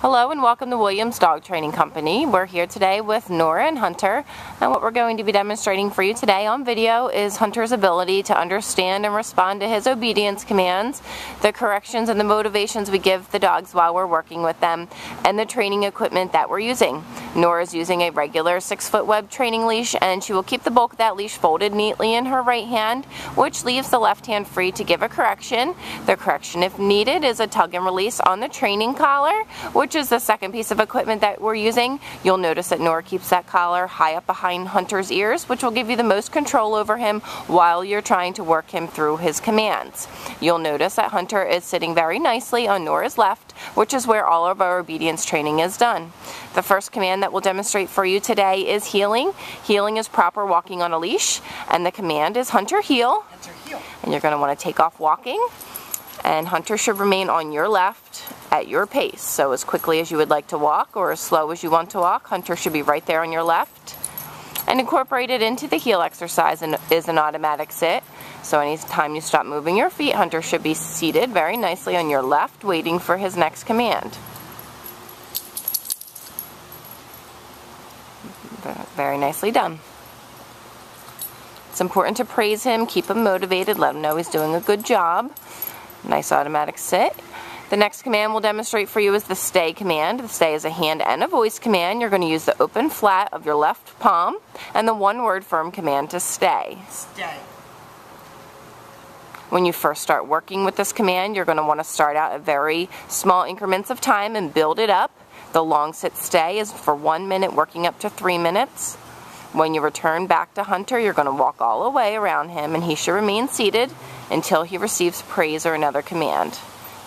Hello and welcome to Williams Dog Training Company. We're here today with Nora and Hunter, and what we're going to be demonstrating for you today on video is Hunter's ability to understand and respond to his obedience commands, the corrections and the motivations we give the dogs while we're working with them, and the training equipment that we're using. Nora's using a regular 6-foot web training leash, and she will keep the bulk of that leash folded neatly in her right hand, which leaves the left hand free to give a correction. The correction, if needed, is a tug and release on the training collar, which is the second piece of equipment that we're using. You'll notice that Nora keeps that collar high up behind Hunter's ears, which will give you the most control over him while you're trying to work him through his commands. You'll notice that Hunter is sitting very nicely on Nora's left, which is where all of our obedience training is done. The first command that we'll demonstrate for you today is heeling. Heeling is proper walking on a leash, and the command is Hunter heel. Hunter heel. And you're going to want to take off walking, and Hunter should remain on your left at your pace. So as quickly as you would like to walk or as slow as you want to walk, Hunter should be right there on your left. And incorporated into the heel exercise is an automatic sit. So anytime you stop moving your feet, Hunter should be seated very nicely on your left, waiting for his next command. Very nicely done. It's important to praise him, keep him motivated, let him know he's doing a good job. Nice automatic sit. The next command we'll demonstrate for you is the stay command. The stay is a hand and a voice command. You're going to use the open flat of your left palm and the one-word firm command to stay. Stay. When you first start working with this command, you're going to want to start out at very small increments of time and build it up. The long sit stay is for 1 minute, working up to 3 minutes. When you return back to Hunter, you're going to walk all the way around him, and he should remain seated until he receives praise or another command.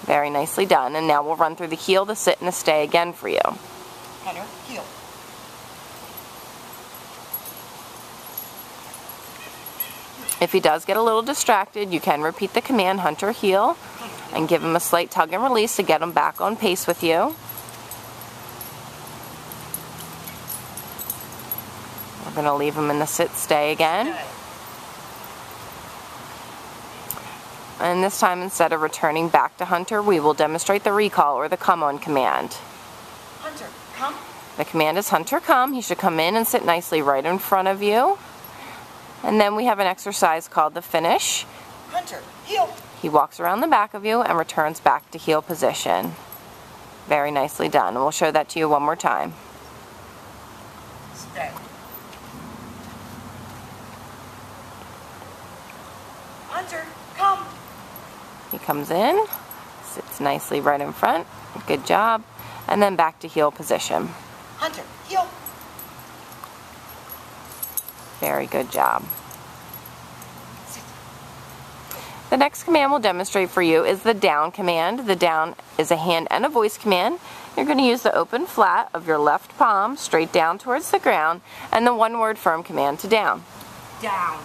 Very nicely done. And now we'll run through the heel, the sit, and the stay again for you. Hunter heel. If he does get a little distracted, you can repeat the command Hunter heel and give him a slight tug and release to get him back on pace with you. We're going to leave him in the sit stay again. And this time, instead of returning back to Hunter, we will demonstrate the recall or the come on command. Hunter, come. The command is Hunter come. He should come in and sit nicely right in front of you. And then we have an exercise called the finish. Hunter, heel. He walks around the back of you and returns back to heel position. Very nicely done. And we'll show that to you one more time. Stay. Hunter, come. He comes in, sits nicely right in front. Good job. And then back to heel position. Hunter, heel. Very good job. Sit. The next command we'll demonstrate for you is the down command. The down is a hand and a voice command. You're going to use the open flat of your left palm straight down towards the ground and the one-word firm command to down. Down.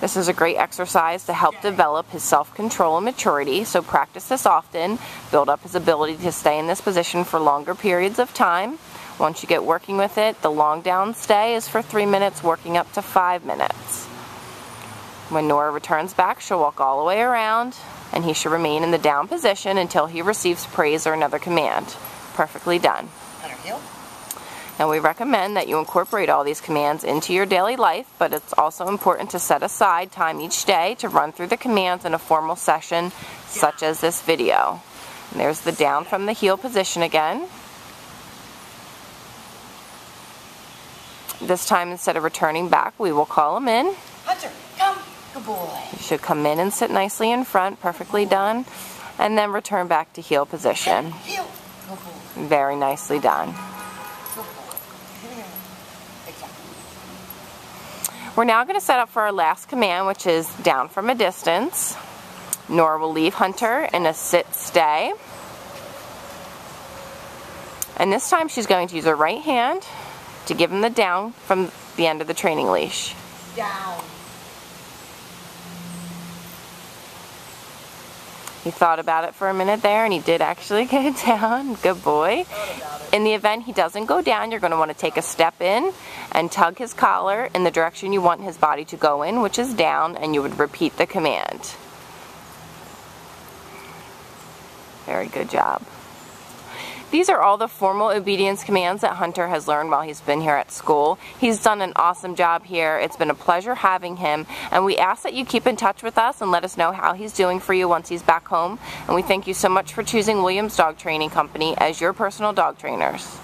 This is a great exercise to help develop his self-control and maturity, so practice this often. Build up his ability to stay in this position for longer periods of time. Once you get working with it, the long down stay is for 3 minutes, working up to 5 minutes. When Nora returns back, she'll walk all the way around, and he should remain in the down position until he receives praise or another command. Perfectly done. Hunter heel. Now we recommend that you incorporate all these commands into your daily life, but it's also important to set aside time each day to run through the commands in a formal session such as this video. And there's the down from the heel position again. This time, instead of returning back, we will call him in. Hunter, come. Good boy. You should come in and sit nicely in front, perfectly done, and then return back to heel position. Heel. Good boy. Very nicely done. Good boy. Exactly. We're now going to set up for our last command, which is down from a distance. Nora will leave Hunter in a sit stay. And this time she's going to use her right hand to give him the down from the end of the training leash. Down. He thought about it for a minute there, and he did actually get it down. Good boy. In the event he doesn't go down, you're going to want to take a step in and tug his collar in the direction you want his body to go in, which is down, and you would repeat the command. Very good job. These are all the formal obedience commands that Hunter has learned while he's been here at school. He's done an awesome job here. It's been a pleasure having him, and we ask that you keep in touch with us and let us know how he's doing for you once he's back home. And we thank you so much for choosing Williams Dog Training Company as your personal dog trainers.